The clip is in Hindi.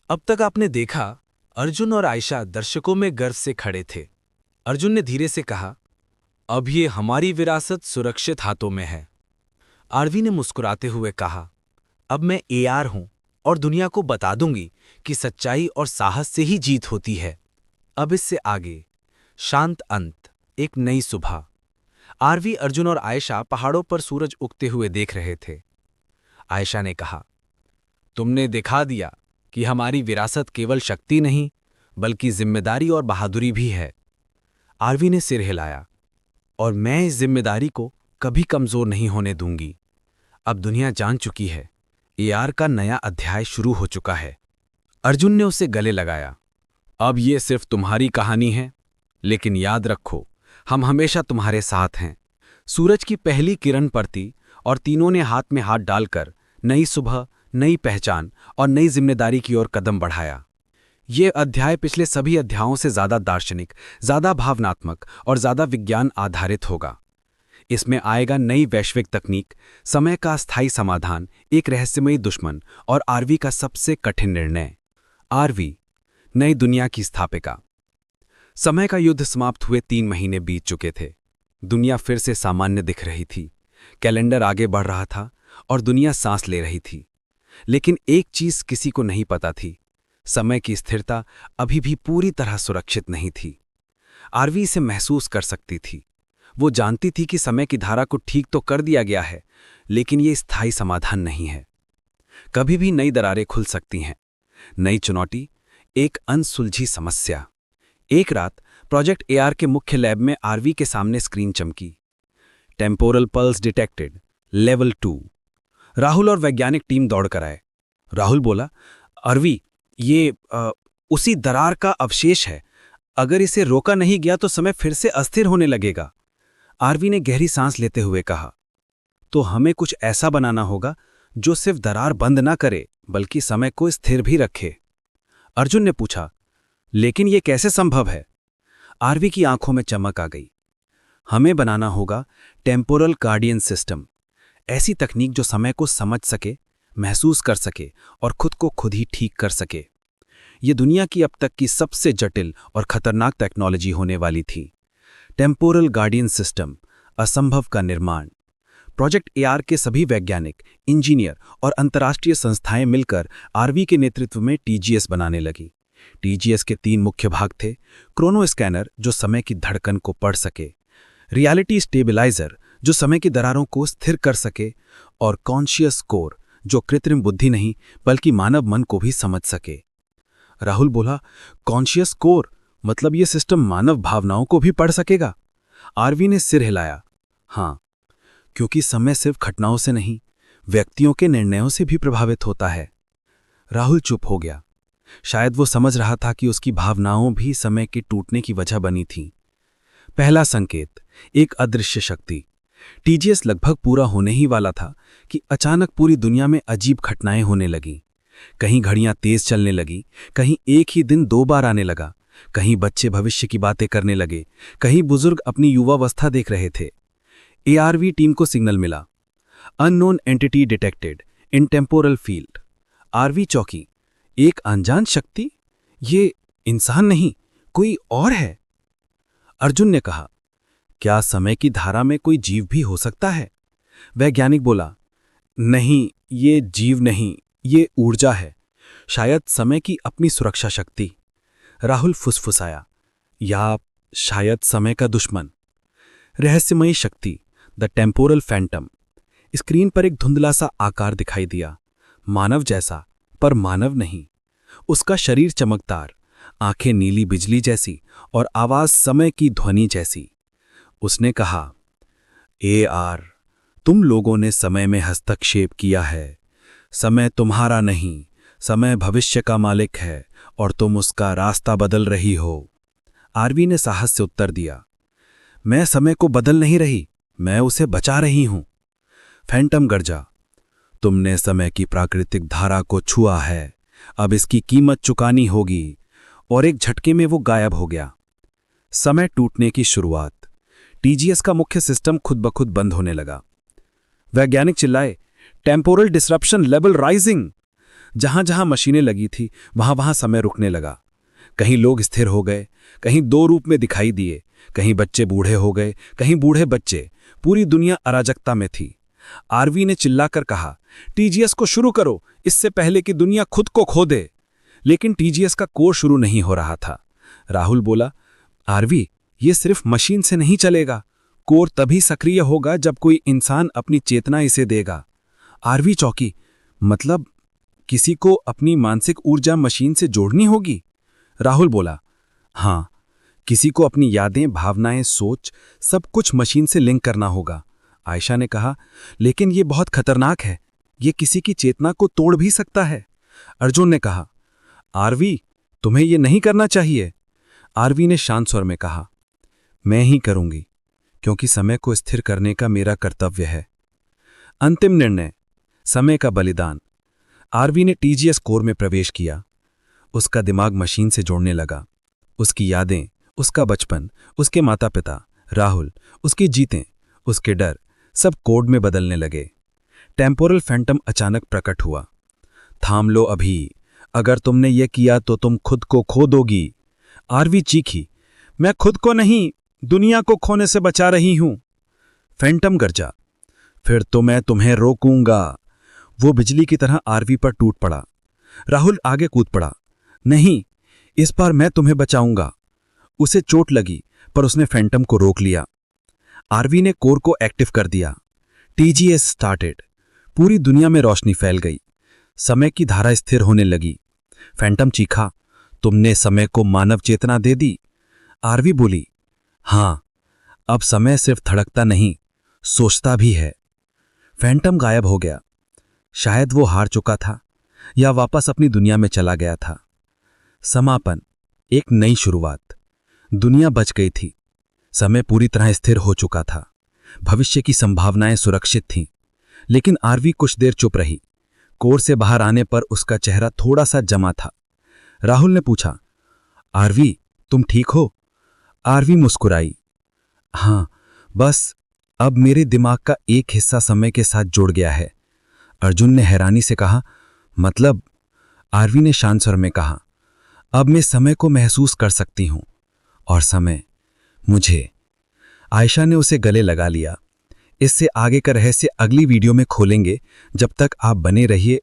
अब तक आपने देखा, अर्जुन और आयशा दर्शकों में गर्व से खड़े थे। अर्जुन ने धीरे से कहा, अब ये हमारी विरासत सुरक्षित हाथों में है। आरवी ने मुस्कुराते हुए कहा, अब मैं एआर हूं और दुनिया को बता दूंगी कि सच्चाई और साहस से ही जीत होती है। अब इससे आगे शांत अंत, एक नई सुबह। आरवी, अर्जुन और आयशा पहाड़ों पर सूरज उगते हुए देख रहे थे। आयशा ने कहा, तुमने दिखा दिया कि हमारी विरासत केवल शक्ति नहीं, बल्कि जिम्मेदारी और बहादुरी भी है। आरवी ने सिर हिलाया, और मैं इस जिम्मेदारी को कभी कमजोर नहीं होने दूंगी। अब दुनिया जान चुकी है, एआर का नया अध्याय शुरू हो चुका है। अर्जुन ने उसे गले लगाया, अब ये सिर्फ तुम्हारी कहानी है, लेकिन याद रखो, हम हमेशा तुम्हारे साथ हैं। सूरज की पहली किरण पड़ती और तीनों ने हाथ में हाथ डालकर नई सुबह, नई पहचान और नई जिम्मेदारी की ओर कदम बढ़ाया। ये अध्याय पिछले सभी अध्यायों से ज्यादा दार्शनिक, ज्यादा भावनात्मक और ज्यादा विज्ञान आधारित होगा। इसमें आएगा नई वैश्विक तकनीक, समय का अस्थायी समाधान, एक रहस्यमयी दुश्मन और आरवी का सबसे कठिन निर्णय। आरवी, नई दुनिया की स्थापिका। समय का युद्ध समाप्त हुए 3 महीने बीत चुके थे। दुनिया फिर से सामान्य दिख रही थी। कैलेंडर आगे बढ़ रहा था और दुनिया सांस ले रही थी। लेकिन एक चीज किसी को नहीं पता थी, समय की स्थिरता अभी भी पूरी तरह सुरक्षित नहीं थी। आरवी इसे महसूस कर सकती थी। वो जानती थी कि समय की धारा को ठीक तो कर दिया गया है, लेकिन ये स्थायी समाधान नहीं है। कभी भी नई दरारें खुल सकती हैं। नई चुनौती, एक अनसुलझी समस्या। एक रात प्रोजेक्ट एआर के मुख्य लैब में आरवी के सामने स्क्रीन चमकी। Temporal pulse detected, level 2। Rahul और वैज्ञानिक टीम दौड़कर आए। राहुल बोला, आरवी, ये उसी दरार का अवशेष है। अगर इसे रोका नहीं गया तो समय फिर से अस्थिर होने लगेगा। आरवी ने गहरी सांस लेते हुए कहा, तो हमें कुछ ऐसा बनाना होगा जो सिर्फ दरार बंद ना करे, बल्कि समय को स्थिर भी रखे। अर्जुन ने पूछा, लेकिन यह कैसे संभव है? आरवी की आंखों में चमक आ गई। हमें बनाना होगा टेम्पोरल गार्डियन सिस्टम, ऐसी तकनीक जो समय को समझ सके, महसूस कर सके और खुद को खुद ही ठीक कर सके। ये दुनिया की अब तक की सबसे जटिल और खतरनाक टेक्नोलॉजी होने वाली थी। टेम्पोरल गार्डियन सिस्टम, असंभव का निर्माण। प्रोजेक्ट एआर के सभी वैज्ञानिक, इंजीनियर और अंतर्राष्ट्रीय संस्थाएं मिलकर आरवी के नेतृत्व में टीजीएस बनाने लगी। टीजीएस के 3 मुख्य भाग थे। क्रोनो स्कैनर, जो समय की धड़कन को पढ़ सके, रियलिटी स्टेबिलाइजर, जो समय की दरारों को स्थिर कर सके, और कॉन्शियस कोर, जो कृत्रिम बुद्धि नहीं बल्कि मानव मन को भी समझ सके। राहुल बोला, कॉन्शियस कोर मतलब ये सिस्टम मानव भावनाओं को भी पढ़ सकेगा? आरवी ने सिर हिलाया, हां, क्योंकि समय सिर्फ घटनाओं से नहीं, व्यक्तियों के निर्णयों से भी प्रभावित होता है। राहुल चुप हो गया। शायद वो समझ रहा था कि उसकी भावनाओं भी समय के टूटने की वजह बनी थीं। पहला संकेत, एक अदृश्य शक्ति। टीजीएस लगभग पूरा होने ही वाला था कि अचानक पूरी दुनिया में अजीब घटनाएं होने लगीं। कहीं घड़ियां तेज चलने लगी, कहीं एक ही दिन 2 बार आने लगा, कहीं बच्चे भविष्य की बातें करने लगे, कहीं बुजुर्ग अपनी युवावस्था देख रहे थे। एआरवी टीम को सिग्नल मिला, unknown entity detected in temporal field. RV चौकी, एक अनजान शक्ति? ये इंसान नहीं, कोई और है। अर्जुन ने कहा, क्या समय की धारा में कोई जीव भी हो सकता है? वैज्ञानिक बोला, नहीं, ये जीव नहीं, ये ऊर्जा है, शायद समय की अपनी सुरक्षा शक्ति। राहुल फुसफुसाया, या शायद समय का दुश्मन। रहस्यमयी शक्ति, द टेम्पोरल फैंटम। स्क्रीन पर एक धुंधला सा आकार दिखाई दिया, मानव जैसा, पर मानव नहीं। उसका शरीर चमकदार, आंखें नीली बिजली जैसी और आवाज समय की ध्वनि जैसी। उसने कहा, एआर, तुम लोगों ने समय में हस्तक्षेप किया है। समय तुम्हारा नहीं, समय भविष्य का मालिक है और तुम उसका रास्ता बदल रही हो। आरवी ने साहस से उत्तर दिया, मैं समय को बदल नहीं रही, मैं उसे बचा रही हूं। फैंटम गरजा, तुमने समय की प्राकृतिक धारा को छुआ है, अब इसकी कीमत चुकानी होगी। और एक झटके में वो गायब हो गया। समय टूटने की शुरुआत। टीजीएस का मुख्य सिस्टम खुद ब खुद बंद होने लगा। वैज्ञानिक चिल्लाए, टेम्पोरल डिसरप्शन लेवल राइजिंग। जहां जहां मशीनें लगी थी वहां वहां समय रुकने लगा। कहीं लोग स्थिर हो गए, कहीं दो रूप में दिखाई दिए, कहीं बच्चे बूढ़े हो गए, कहीं बूढ़े बच्चे। पूरी दुनिया अराजकता में थी। आरवी ने चिल्लाकर कहा, टीजीएस को शुरू करो, इससे पहले कि दुनिया खुद को खो दे। लेकिन टीजीएस का कोर्स शुरू नहीं हो रहा था। राहुल बोला, आरवी, ये सिर्फ मशीन से नहीं चलेगा। कोर तभी सक्रिय होगा जब कोई इंसान अपनी चेतना इसे देगा। आरवी चौंकी, मतलब किसी को अपनी मानसिक ऊर्जा मशीन से जोड़नी होगी? राहुल बोला, हाँ, किसी को अपनी यादें, भावनाएं, सोच सब कुछ मशीन से लिंक करना होगा। आयशा ने कहा, लेकिन ये बहुत खतरनाक है, ये किसी की चेतना को तोड़ भी सकता है। अर्जुन ने कहा, आरवी, तुम्हें ये नहीं करना चाहिए। आरवी ने शांत स्वर में कहा, मैं ही करूंगी, क्योंकि समय को स्थिर करने का मेरा कर्तव्य है। अंतिम निर्णय, समय का बलिदान। आरवी ने टीजीएस कोर में प्रवेश किया। उसका दिमाग मशीन से जोड़ने लगा। उसकी यादें, उसका बचपन, उसके माता पिता, राहुल, उसकी जीतें, उसके डर, सब कोड में बदलने लगे। टेम्पोरल फैंटम अचानक प्रकट हुआ। थाम लो अभी, अगर तुमने ये किया तो तुम खुद को खो दोगी। आरवी चीखी, मैं खुद को नहीं, दुनिया को खोने से बचा रही हूं। फैंटम गरजा, फिर तो मैं तुम्हें रोकूंगा। वो बिजली की तरह आरवी पर टूट पड़ा। राहुल आगे कूद पड़ा, नहीं, इस बार मैं तुम्हें बचाऊंगा। उसे चोट लगी, पर उसने फैंटम को रोक लिया। आरवी ने कोर को एक्टिव कर दिया। TGS started. पूरी दुनिया में रोशनी फैल गई। समय की धारा स्थिर होने लगी। फैंटम चीखा, तुमने समय को मानव चेतना दे दी। आरवी बोली, हां, अब समय सिर्फ धड़कता नहीं, सोचता भी है। फैंटम गायब हो गया। शायद वो हार चुका था या वापस अपनी दुनिया में चला गया था। समापन, एक नई शुरुआत। दुनिया बच गई थी। समय पूरी तरह स्थिर हो चुका था। भविष्य की संभावनाएं सुरक्षित थीं। लेकिन आरवी कुछ देर चुप रही। कोर से बाहर आने पर उसका चेहरा थोड़ा सा जमा था। राहुल ने पूछा, आरवी, तुम ठीक हो? आरवी मुस्कुराई, हां, बस अब मेरे दिमाग का एक हिस्सा समय के साथ जुड़ गया है। अर्जुन ने हैरानी से कहा, मतलब? आरवी ने शांत स्वर में कहा, अब मैं समय को महसूस कर सकती हूं और समय मुझे। आयशा ने उसे गले लगा लिया। इससे आगे का रहस्य अगली वीडियो में खोलेंगे। जब तक आप बने रहिए